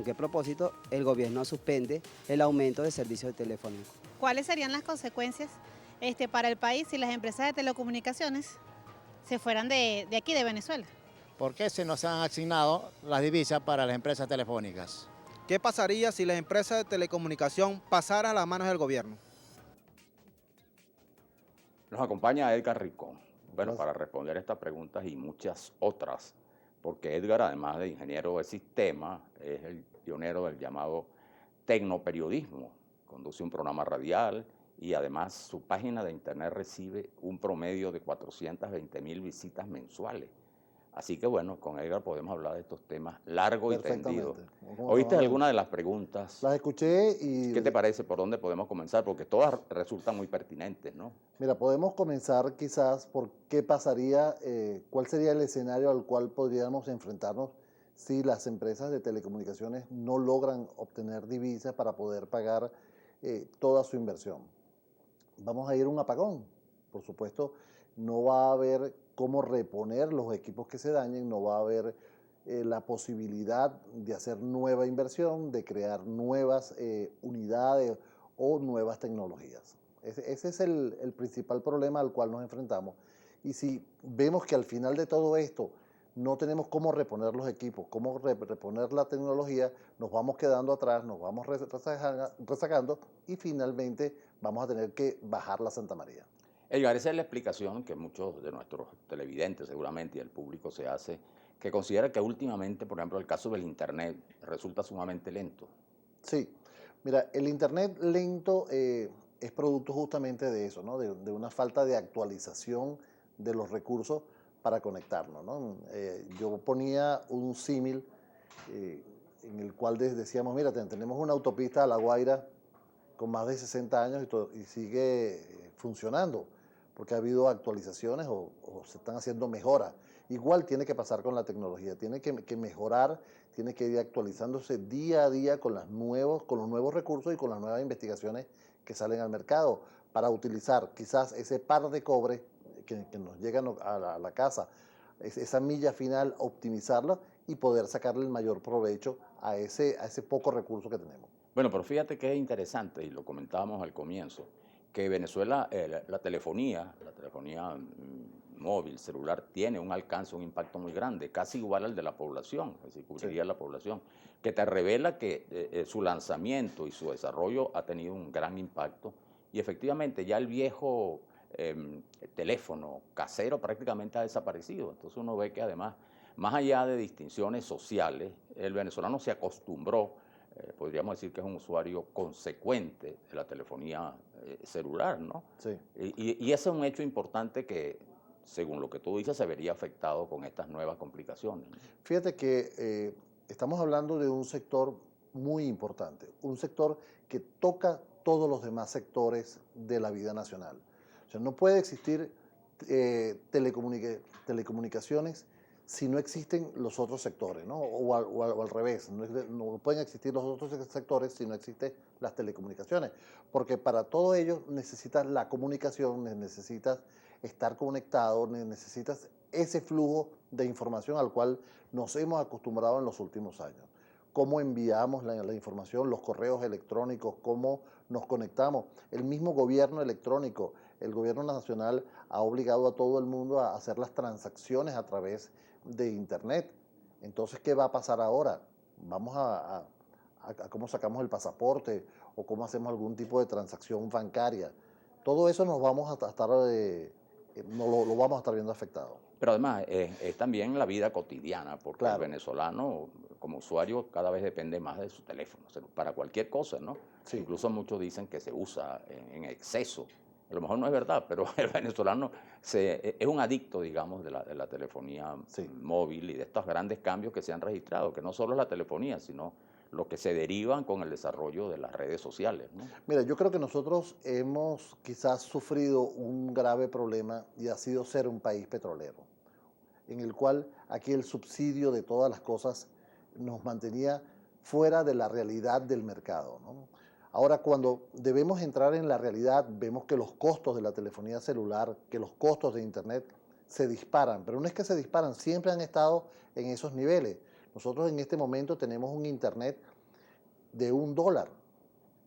qué propósito el gobierno suspende el aumento de servicios telefónicos. ¿Cuáles serían las consecuencias para el país si las empresas de telecomunicaciones se fueran de aquí, de Venezuela? ¿Por qué se nos han asignado las divisas para las empresas telefónicas? ¿Qué pasaría si las empresas de telecomunicación pasaran a las manos del gobierno? Nos acompaña Edgar Ricón. Bueno, para responder estas preguntas y muchas otras, porque Edgar, además de ingeniero de sistemas, es el pionero del llamado tecnoperiodismo. Conduce un programa radial y además su página de internet recibe un promedio de 420.000 visitas mensuales. Así que bueno, con Edgar podemos hablar de estos temas largo y tendido. ¿Oíste alguna de las preguntas? Las escuché y... ¿Qué te parece? ¿Por dónde podemos comenzar? Porque todas resultan muy pertinentes, ¿no? Mira, podemos comenzar quizás por qué pasaría, cuál sería el escenario al cual podríamos enfrentarnos si las empresas de telecomunicaciones no logran obtener divisas para poder pagar toda su inversión. Vamos a ir a un apagón. Por supuesto, no va a haber cómo reponer los equipos que se dañen, no va a haber la posibilidad de hacer nueva inversión, de crear nuevas unidades o nuevas tecnologías. Ese es el principal problema al cual nos enfrentamos. Y si vemos que al final de todo esto no tenemos cómo reponer los equipos, cómo reponer la tecnología, nos vamos quedando atrás, nos vamos rezagando y finalmente vamos a tener que bajar la Santa María. Edgar, esa es la explicación que muchos de nuestros televidentes seguramente y el público se hace, que considera que últimamente, por ejemplo, el caso del Internet resulta sumamente lento. Sí, mira, el Internet lento es producto justamente de eso, ¿no? De una falta de actualización de los recursos para conectarnos, ¿no? Yo ponía un símil en el cual decíamos, mira, tenemos una autopista a La Guaira con más de 60 años y sigue funcionando, porque ha habido actualizaciones o se están haciendo mejoras. Igual tiene que pasar con la tecnología, tiene que mejorar, tiene que ir actualizándose día a día con los nuevos recursos y con las nuevas investigaciones que salen al mercado para utilizar quizás ese par de cobre que nos llegan a la casa, esa milla final, optimizarla y poder sacarle el mayor provecho a ese poco recurso que tenemos. Bueno, pero fíjate que es interesante, y lo comentábamos al comienzo, que Venezuela, la telefonía móvil, celular, tiene un alcance, un impacto muy grande, casi igual al de la población, es decir, cubriría la población, que te revela que su lanzamiento y su desarrollo ha tenido un gran impacto, y efectivamente ya el viejo teléfono casero prácticamente ha desaparecido. Entonces uno ve que además, más allá de distinciones sociales, el venezolano se acostumbró, podríamos decir que es un usuario consecuente de la telefonía celular, ¿no? Sí. Y ese es un hecho importante que, según lo que tú dices, se vería afectado con estas nuevas complicaciones. Fíjate que estamos hablando de un sector muy importante, un sector que toca todos los demás sectores de la vida nacional. O sea, no puede existir telecomunicaciones si no existen los otros sectores, ¿no? O al revés, no pueden existir los otros sectores si no existen las telecomunicaciones, porque para todo ello necesitas la comunicación, necesitas estar conectado, necesitas ese flujo de información al cual nos hemos acostumbrado en los últimos años. Cómo enviamos la información, los correos electrónicos, cómo nos conectamos. El mismo gobierno electrónico, el gobierno nacional ha obligado a todo el mundo a hacer las transacciones a través de Internet. Entonces, ¿qué va a pasar ahora? Vamos a cómo sacamos el pasaporte o cómo hacemos algún tipo de transacción bancaria. Todo eso nos vamos a estar, lo vamos a estar viendo afectado. Pero además es también la vida cotidiana, porque Claro. el venezolano como usuario cada vez depende más de su teléfono, para cualquier cosa, ¿no? Sí. Incluso muchos dicen que se usa en exceso. A lo mejor no es verdad, pero el venezolano es un adicto, digamos, de la telefonía móvil y de estos grandes cambios que se han registrado, que no solo es la telefonía, sino los que se derivan con el desarrollo de las redes sociales, ¿no? Mira, yo creo que nosotros hemos quizás sufrido un grave problema y ha sido ser un país petrolero, en el cual aquí el subsidio de todas las cosas nos mantenía fuera de la realidad del mercado, ¿no? Ahora, cuando debemos entrar en la realidad, vemos que los costos de la telefonía celular, que los costos de Internet se disparan, pero no es que se disparan, siempre han estado en esos niveles. Nosotros en este momento tenemos un Internet de $1.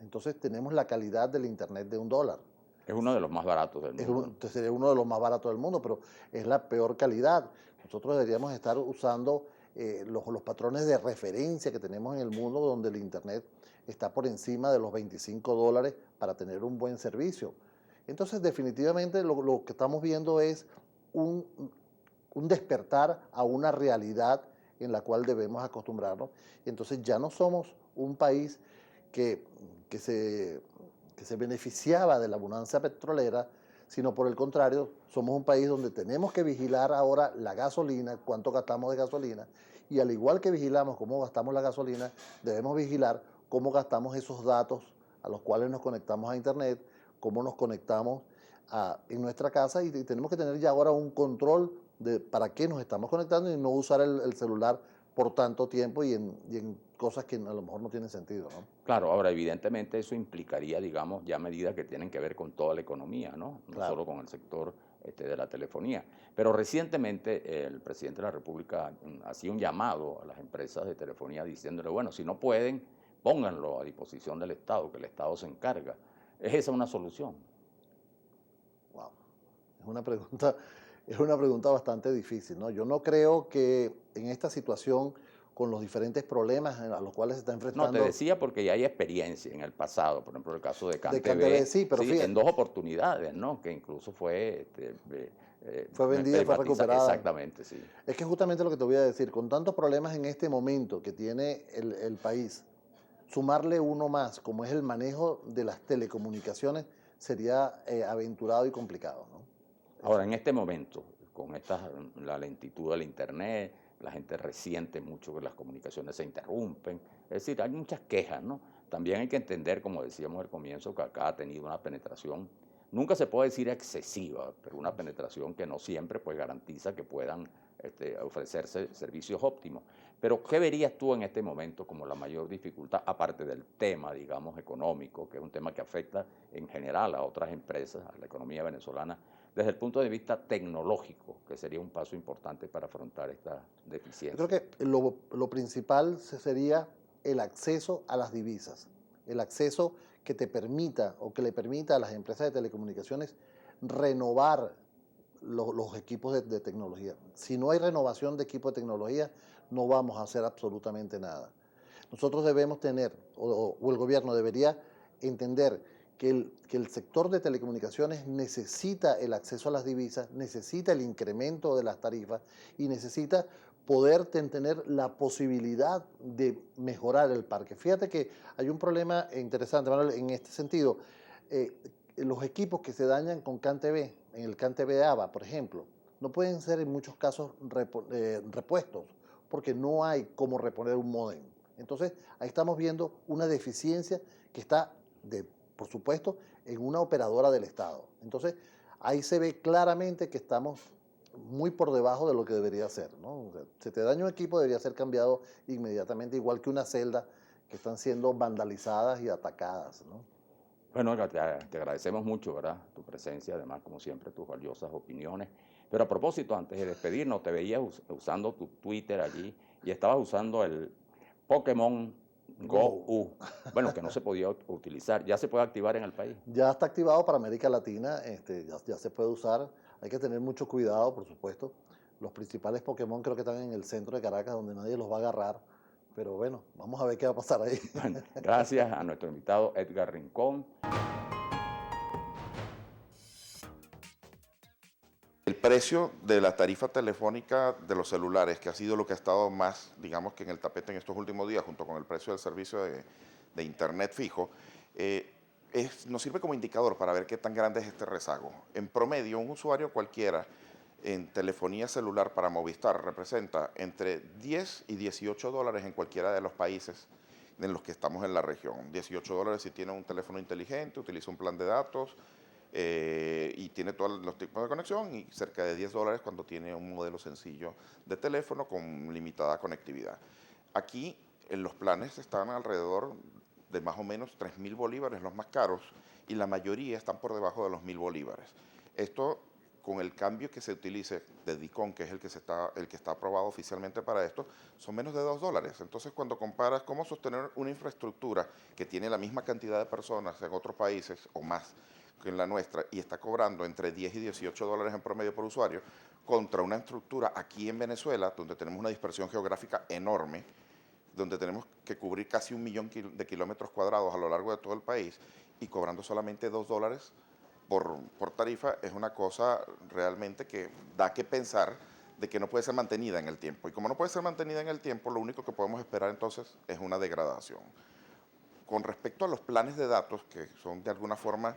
Entonces tenemos la calidad del internet de $1. Es uno de los más baratos del mundo. Sería uno de los más baratos del mundo, pero es la peor calidad. Nosotros deberíamos estar usando los patrones de referencia que tenemos en el mundo, donde el internet está por encima de los $25 para tener un buen servicio. Entonces, definitivamente lo que estamos viendo es un despertar a una realidad en la cual debemos acostumbrarnos. Y entonces ya no somos un país que se beneficiaba de la abundancia petrolera, sino por el contrario, somos un país donde tenemos que vigilar ahora la gasolina, cuánto gastamos de gasolina, y al igual que vigilamos cómo gastamos la gasolina, debemos vigilar cómo gastamos esos datos a los cuales nos conectamos a internet, cómo nos conectamos en nuestra casa, y tenemos que tener ya ahora un control de para qué nos estamos conectando y no usar el celular por tanto tiempo y en cosas que a lo mejor no tienen sentido, ¿no? Claro, ahora evidentemente eso implicaría, digamos, ya medidas que tienen que ver con toda la economía, ¿no? No Claro. solo con el sector de la telefonía. Pero recientemente el presidente de la República hacía un llamado a las empresas de telefonía diciéndole, bueno, si no pueden, pónganlo a disposición del Estado, que el Estado se encarga. ¿Es esa una solución? Wow. Es una pregunta bastante difícil, ¿no? Yo no creo que en esta situación, con los diferentes problemas a los cuales se está No, enfrentando... te decía porque ya hay experiencia en el pasado, por ejemplo, el caso de CanTV, CanTV, sí, pero fíjate. en 2 oportunidades, ¿no? Que incluso fue... Fue vendida y fue recuperada. Exactamente, sí. Es que justamente lo que te voy a decir, con tantos problemas en este momento que tiene el país, sumarle uno más, como es el manejo de las telecomunicaciones, sería aventurado y complicado, ¿no? Ahora, en este momento, con la lentitud del Internet, la gente resiente mucho que las comunicaciones se interrumpen, es decir, hay muchas quejas, ¿no? También hay que entender, como decíamos al comienzo, que acá ha tenido una penetración, nunca se puede decir excesiva, pero una penetración que no siempre pues garantiza que puedan ofrecerse servicios óptimos. Pero, ¿qué verías tú en este momento como la mayor dificultad, aparte del tema, digamos, económico, que es un tema que afecta en general a otras empresas, a la economía venezolana, desde el punto de vista tecnológico, que sería un paso importante para afrontar esta deficiencia? Yo creo que lo principal sería el acceso a las divisas, el acceso que te permita o que le permita a las empresas de telecomunicaciones renovar los equipos de tecnología. Si no hay renovación de equipos de tecnología, no vamos a hacer absolutamente nada. Nosotros debemos tener, o el gobierno debería entender que el sector de telecomunicaciones necesita el acceso a las divisas, necesita el incremento de las tarifas y necesita poder tener la posibilidad de mejorar el parque. Fíjate que hay un problema interesante, Manuel, en este sentido. Los equipos que se dañan con CanTV, en el CanTV AVA, por ejemplo, no pueden ser en muchos casos repuestos, porque no hay cómo reponer un módem. Entonces, ahí estamos viendo una deficiencia que está, por supuesto, en una operadora del Estado. Entonces, ahí se ve claramente que estamos muy por debajo de lo que debería ser, ¿no? O sea, si te daña un equipo, debería ser cambiado inmediatamente, igual que una celda que están siendo vandalizadas y atacadas, ¿no? Bueno, te agradecemos mucho, ¿verdad? Tu presencia, además, como siempre, tus valiosas opiniones. Pero a propósito, antes de despedirnos, te veía usando tu Twitter allí y estabas usando el Pokémon Go. Bueno, que no se podía utilizar. ¿Ya se puede activar en el país? Ya está activado para América Latina, ya se puede usar. Hay que tener mucho cuidado, por supuesto. Los principales Pokémon creo que están en el centro de Caracas, donde nadie los va a agarrar. Pero bueno, vamos a ver qué va a pasar ahí. Bueno, gracias a nuestro invitado Edgar Rincón. El precio de la tarifa telefónica de los celulares, que ha sido lo que ha estado más, digamos que en el tapete en estos últimos días, junto con el precio del servicio de internet fijo, nos sirve como indicador para ver qué tan grande es este rezago. En promedio, un usuario cualquiera en telefonía celular para Movistar representa entre 10 y 18 dólares en cualquiera de los países en los que estamos en la región. 18 dólares si tiene un teléfono inteligente, utiliza un plan de datos y tiene todos los tipos de conexión, y cerca de 10 dólares cuando tiene un modelo sencillo de teléfono con limitada conectividad. Aquí los planes están alrededor de más o menos 3.000 bolívares, los más caros, y la mayoría están por debajo de los 1.000 bolívares. Esto con el cambio que se utilice de DICOM, que es el que está aprobado oficialmente para esto, son menos de $2. Entonces, cuando comparas cómo sostener una infraestructura que tiene la misma cantidad de personas en otros países o más que en la nuestra y está cobrando entre 10 y $18 en promedio por usuario, contra una estructura aquí en Venezuela, donde tenemos una dispersión geográfica enorme, donde tenemos que cubrir casi 1 millón de kilómetros cuadrados a lo largo de todo el país y cobrando solamente $2 por tarifa, es una cosa realmente que da que pensar de que no puede ser mantenida en el tiempo. Y como no puede ser mantenida en el tiempo, lo único que podemos esperar entonces es una degradación. Con respecto a los planes de datos, que son de alguna forma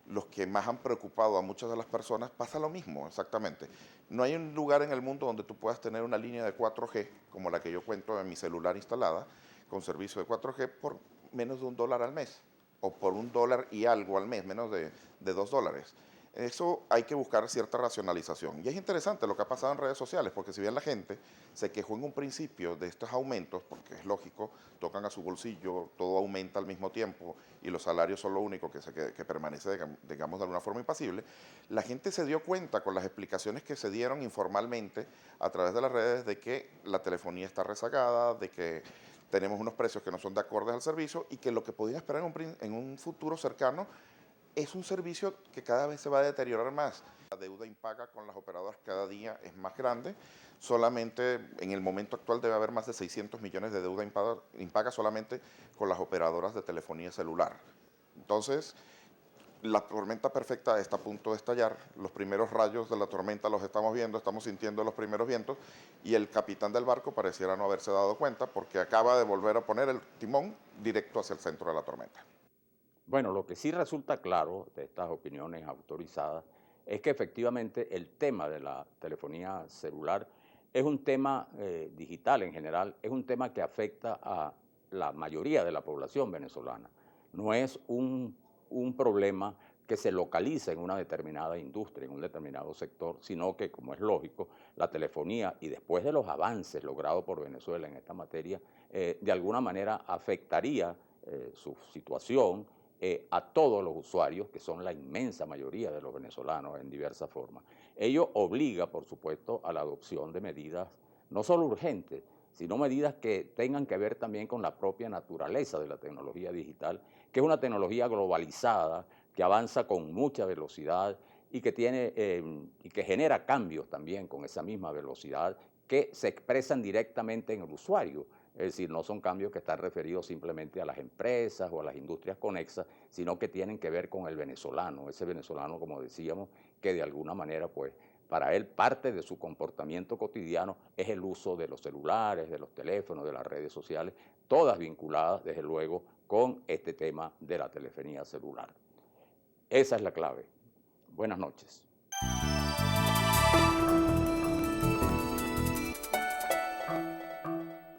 los que más han preocupado a muchas de las personas, pasa lo mismo, exactamente. No hay un lugar en el mundo donde tú puedas tener una línea de 4G, como la que yo cuento en mi celular instalada, con servicio de 4G por menos de $1 al mes, o por $1 y algo al mes, menos de $2. Eso hay que buscar cierta racionalización. Y es interesante lo que ha pasado en redes sociales, porque si bien la gente se quejó en un principio de estos aumentos, porque es lógico, tocan a su bolsillo, todo aumenta al mismo tiempo y los salarios son lo único que permanece, digamos, de alguna forma impasible, la gente se dio cuenta con las explicaciones que se dieron informalmente a través de las redes de que la telefonía está rezagada, de que tenemos unos precios que no son de acordes al servicio y que lo que podían esperar en un futuro cercano es un servicio que cada vez se va a deteriorar más. La deuda impaga con las operadoras cada día es más grande. Solamente en el momento actual debe haber más de 600 millones de deuda impaga solamente con las operadoras de telefonía celular. Entonces, la tormenta perfecta está a punto de estallar. Los primeros rayos de la tormenta los estamos viendo, estamos sintiendo los primeros vientos y el capitán del barco pareciera no haberse dado cuenta porque acaba de volver a poner el timón directo hacia el centro de la tormenta. Bueno, lo que sí resulta claro de estas opiniones autorizadas es que efectivamente el tema de la telefonía celular es un tema digital en general, es un tema que afecta a la mayoría de la población venezolana. No es un problema que se localiza en una determinada industria, en un determinado sector, sino que, como es lógico, la telefonía y después de los avances logrados por Venezuela en esta materia, de alguna manera afectaría su situación a todos los usuarios, que son la inmensa mayoría de los venezolanos en diversas formas. Ello obliga, por supuesto, a la adopción de medidas no solo urgentes, sino medidas que tengan que ver también con la propia naturaleza de la tecnología digital, que es una tecnología globalizada, que avanza con mucha velocidad y que y que genera cambios también con esa misma velocidad que se expresan directamente en el usuario. Es decir, no son cambios que están referidos simplemente a las empresas o a las industrias conexas, sino que tienen que ver con el venezolano, ese venezolano, como decíamos, que de alguna manera, pues, para él parte de su comportamiento cotidiano es el uso de los celulares, de los teléfonos, de las redes sociales, todas vinculadas, desde luego, con este tema de la telefonía celular. Esa es la clave. Buenas noches.